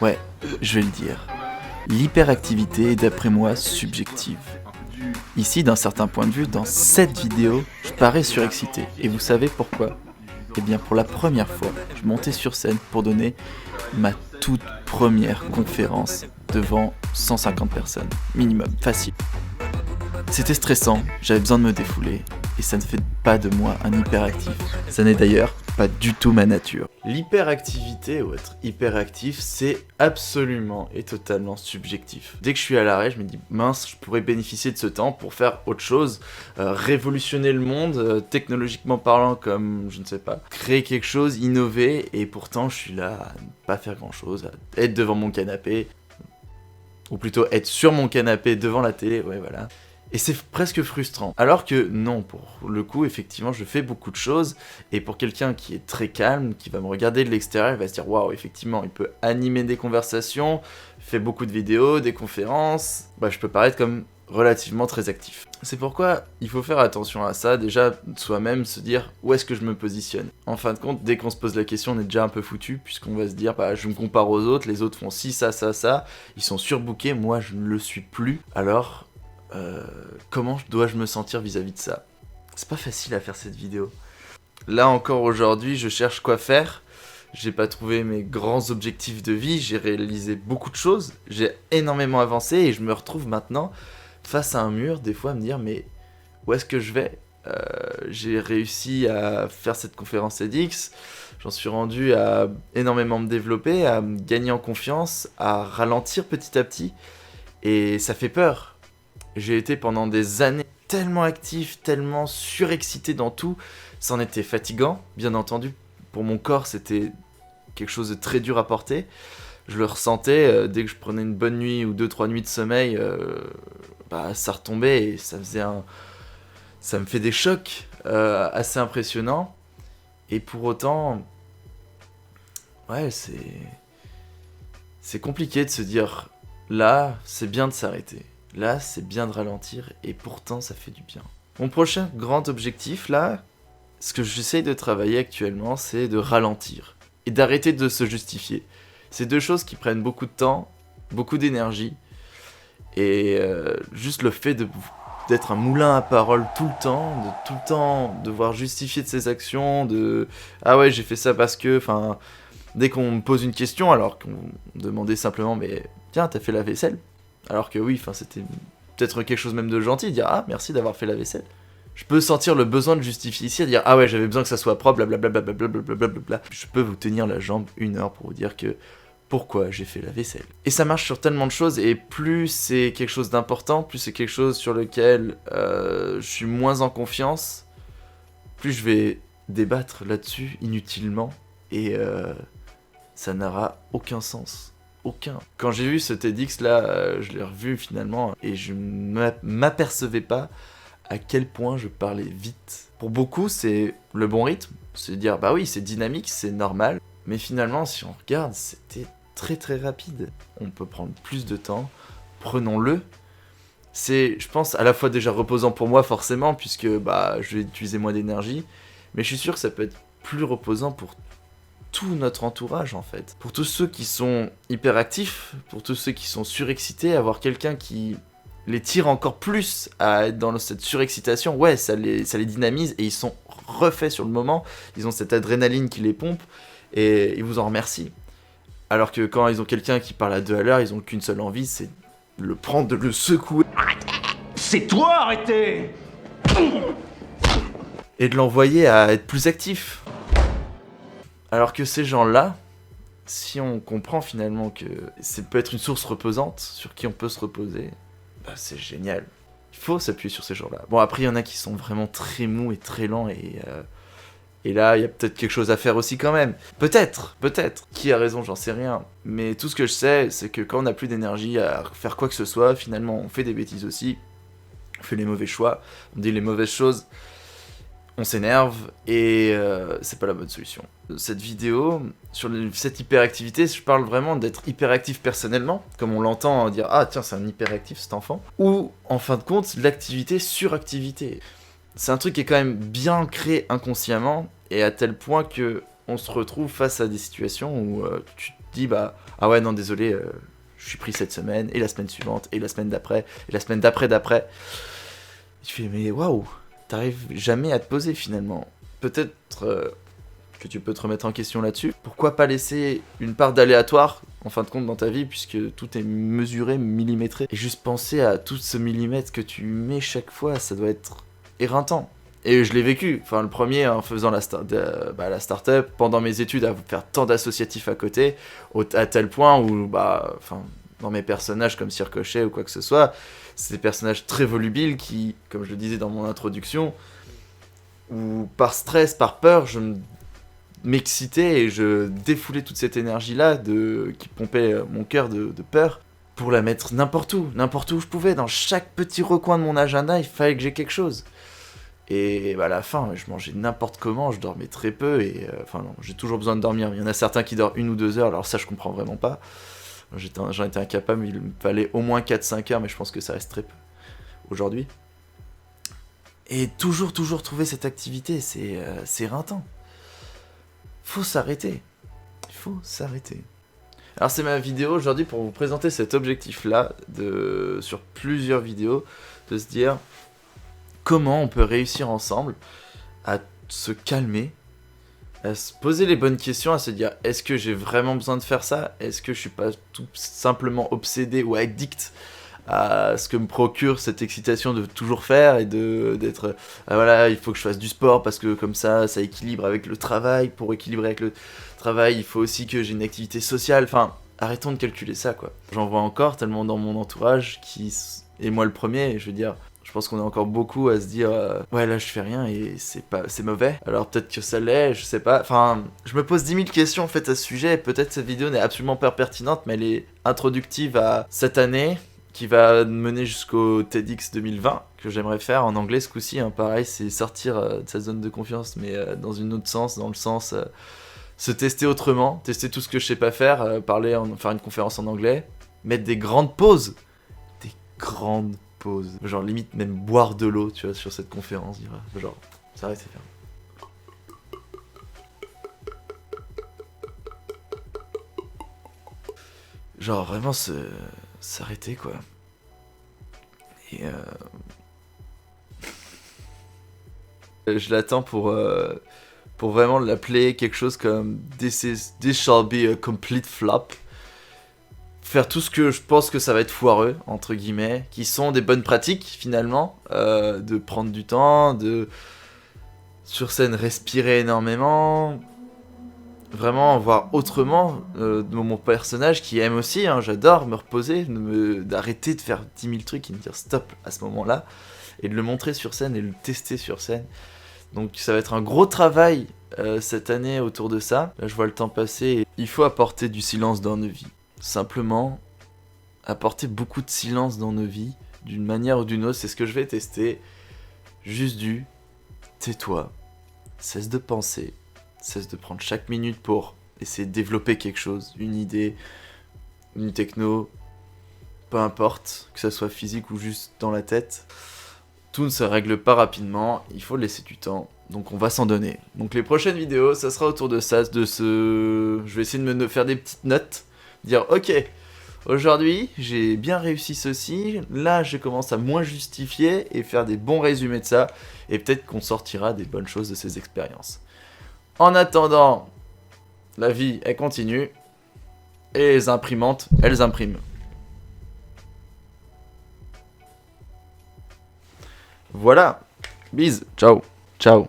Ouais, je vais le dire. L'hyperactivité est d'après moi subjective. Ici, d'un certain point de vue, dans cette vidéo, je parais surexcité. Et vous savez pourquoi ? Eh bien, pour la première fois, je montais sur scène pour donner ma toute première conférence devant 150 personnes, minimum, facile. C'était stressant, j'avais besoin de me défouler, et ça ne fait pas de moi un hyperactif. Ça n'est d'ailleurs pas du tout ma nature. L'hyperactivité ou être hyperactif, c'est absolument et totalement subjectif. Dès que je suis à l'arrêt, je me dis mince, je pourrais bénéficier de ce temps pour faire autre chose, révolutionner le monde, technologiquement parlant, comme je ne sais pas, créer quelque chose, innover, et pourtant je suis là à ne pas faire grand chose, à être devant mon canapé, ou plutôt être sur mon canapé devant la télé, ouais voilà. Et c'est presque frustrant. Alors que non, pour le coup, effectivement, je fais beaucoup de choses. Et pour quelqu'un qui est très calme, qui va me regarder de l'extérieur, il va se dire waouh, effectivement, il peut animer des conversations, fait beaucoup de vidéos, des conférences. Bah, je peux paraître comme relativement très actif. C'est pourquoi il faut faire attention à ça. Déjà, soi-même, se dire où est-ce que je me positionne. En fin de compte, dès qu'on se pose la question, on est déjà un peu foutu, puisqu'on va se dire bah, je me compare aux autres, les autres font ci, ça, ça, ça. Ils sont surbookés, moi je ne le suis plus. Alors. Comment dois-je me sentir vis-à-vis de ça ? C'est pas facile à faire cette vidéo. Là encore aujourd'hui, je cherche quoi faire. J'ai pas trouvé mes grands objectifs de vie, j'ai réalisé beaucoup de choses, j'ai énormément avancé et je me retrouve maintenant face à un mur, des fois à me dire mais où est-ce que je vais ? J'ai réussi à faire cette conférence TEDx, j'en suis rendu à énormément me développer, à me gagner en confiance, à ralentir petit à petit et ça fait peur. J'ai été pendant des années tellement actif, tellement surexcité dans tout, c'en était fatigant, bien entendu. Pour mon corps, c'était quelque chose de très dur à porter. Je le ressentais, dès que je prenais une bonne nuit ou 2-3 nuits de sommeil, bah, ça retombait et ça me fait des chocs assez impressionnants. Et pour autant, ouais, c'est compliqué de se dire, là, c'est bien de s'arrêter. Là, c'est bien de ralentir et pourtant, ça fait du bien. Mon prochain grand objectif, là, ce que j'essaye de travailler actuellement, c'est de ralentir et d'arrêter de se justifier. C'est deux choses qui prennent beaucoup de temps, beaucoup d'énergie et juste le fait d'être un moulin à parole tout le temps devoir justifier de ses actions, de « Ah ouais, j'ai fait ça parce que... » Enfin, dès qu'on me pose une question, alors qu'on me demandait simplement « Mais tiens, t'as fait la vaisselle ?» Alors que oui, c'était peut-être quelque chose même de gentil, dire « Ah, merci d'avoir fait la vaisselle. » Je peux sentir le besoin de justifier ici, à dire « Ah ouais, j'avais besoin que ça soit propre, blablabla, blablabla. » Je peux vous tenir la jambe 1 heure pour vous dire que pourquoi j'ai fait la vaisselle. Et ça marche sur tellement de choses, et plus c'est quelque chose d'important, plus c'est quelque chose sur lequel je suis moins en confiance, plus je vais débattre là-dessus inutilement, et ça n'aura aucun sens. Aucun. Quand j'ai vu ce TEDx là, je l'ai revu finalement et je m'apercevais pas à quel point je parlais vite. Pour beaucoup, c'est le bon rythme, c'est dire bah oui, c'est dynamique, c'est normal, mais finalement, si on regarde, c'était très très rapide. On peut prendre plus de temps, prenons-le. C'est, je pense, à la fois déjà reposant pour moi forcément, puisque bah je vais utiliser moins d'énergie, mais je suis sûr que ça peut être plus reposant pour tout notre entourage en fait. Pour tous ceux qui sont hyperactifs, pour tous ceux qui sont surexcités, avoir quelqu'un qui les tire encore plus à être dans cette surexcitation, ouais, ça les dynamise et ils sont refaits sur le moment, ils ont cette adrénaline qui les pompe et ils vous en remercient. Alors que quand ils ont quelqu'un qui parle à 2 à l'heure, ils ont qu'une seule envie, c'est de le prendre, de le secouer. C'est toi, arrêtez! Et de l'envoyer à être plus actif. Alors que ces gens-là, si on comprend finalement que ça peut être une source reposante sur qui on peut se reposer, bah c'est génial. Il faut s'appuyer sur ces gens-là. Bon, après, il y en a qui sont vraiment très mous et très lents et là, il y a peut-être quelque chose à faire aussi quand même. Peut-être. Qui a raison, j'en sais rien. Mais tout ce que je sais, c'est que quand on n'a plus d'énergie à faire quoi que ce soit, finalement, on fait des bêtises aussi. On fait les mauvais choix, on dit les mauvaises choses. On s'énerve et c'est pas la bonne solution. Cette vidéo, sur cette hyperactivité, je parle vraiment d'être hyperactif personnellement, comme on l'entend dire « Ah tiens, c'est un hyperactif cet enfant », ou en fin de compte, l'activité suractivité. C'est un truc qui est quand même bien ancré inconsciemment, et à tel point que on se retrouve face à des situations où tu te dis ah ouais non désolé, je suis pris cette semaine, et la semaine suivante, et la semaine d'après, et la semaine d'après. Tu fais mais waouh, t'arrives jamais à te poser finalement. Peut-être que tu peux te remettre en question là-dessus. Pourquoi pas laisser une part d'aléatoire en fin de compte dans ta vie, puisque tout est mesuré, millimétré, et juste penser à tout ce millimètre que tu mets chaque fois, ça doit être éreintant. Et je l'ai vécu, enfin le premier en faisant la start-up, pendant mes études, à faire tant d'associatifs à côté, à tel point où, dans mes personnages comme Circochet ou quoi que ce soit, c'est des personnages très volubiles qui, comme je le disais dans mon introduction, où par stress, par peur, je m'excitais et je défoulais toute cette énergie-là qui pompait mon cœur de peur pour la mettre n'importe où je pouvais, dans chaque petit recoin de mon agenda, il fallait que j'ai quelque chose. Et à la fin, je mangeais n'importe comment, je dormais très peu, et non, j'ai toujours besoin de dormir. Il y en a certains qui dorment 1 ou 2 heures, alors ça je comprends vraiment pas. J'en étais incapable, il me fallait au moins 4-5 heures, mais je pense que ça reste très peu aujourd'hui. Et toujours trouver cette activité, c'est éreintant. Faut s'arrêter. Il faut s'arrêter. Alors c'est ma vidéo aujourd'hui pour vous présenter cet objectif-là, sur plusieurs vidéos, de se dire comment on peut réussir ensemble à se calmer, à se poser les bonnes questions, à se dire est-ce que j'ai vraiment besoin de faire ça ? Est-ce que je suis pas tout simplement obsédé ou addict à ce que me procure cette excitation de toujours faire et d'être il faut que je fasse du sport parce que comme ça équilibre avec le travail, pour équilibrer avec le travail il faut aussi que j'ai une activité sociale, arrêtons de calculer ça quoi. J'en vois encore tellement dans mon entourage et moi le premier, je veux dire, je pense qu'on est encore beaucoup à se dire ouais là je fais rien et c'est mauvais, alors peut-être que ça l'est, je sais pas, je me pose 10 000 questions en fait à ce sujet, et peut-être cette vidéo n'est absolument pas pertinente, mais elle est introductive à cette année qui va mener jusqu'au TEDx 2020 que j'aimerais faire en anglais ce coup-ci, pareil, c'est sortir de sa zone de confiance, mais dans une autre sens, dans le sens se tester autrement, tester tout ce que je sais pas faire, faire une conférence en anglais, mettre des grandes pauses, genre limite même boire de l'eau, tu vois, sur cette conférence, genre, s'arrêter faire. Genre vraiment s'arrêter quoi. Et je l'attends pour vraiment l'appeler quelque chose comme this shall be a complete flop. Faire tout ce que je pense que ça va être foireux, entre guillemets, qui sont des bonnes pratiques finalement, de prendre du temps, de sur scène respirer énormément, vraiment voir autrement de mon personnage qui aime aussi, j'adore me reposer, d'arrêter de faire 10 000 trucs et de dire stop à ce moment-là, et de le montrer sur scène et le tester sur scène. Donc ça va être un gros travail cette année autour de ça. Là je vois le temps passer, et il faut apporter du silence dans nos vies. Simplement apporter beaucoup de silence dans nos vies, d'une manière ou d'une autre, c'est ce que je vais tester. Juste tais-toi, cesse de penser, cesse de prendre chaque minute pour essayer de développer quelque chose, une idée, une techno, peu importe, que ça soit physique ou juste dans la tête. Tout ne se règle pas rapidement, il faut laisser du temps, donc on va s'en donner. Donc les prochaines vidéos, ça sera autour de ça, je vais essayer de me faire des petites notes, dire ok, aujourd'hui j'ai bien réussi ceci, là je commence à moins justifier et faire des bons résumés de ça, et peut-être qu'on sortira des bonnes choses de ces expériences. En attendant, la vie elle continue, et les imprimantes elles impriment. Voilà, bise, ciao, ciao.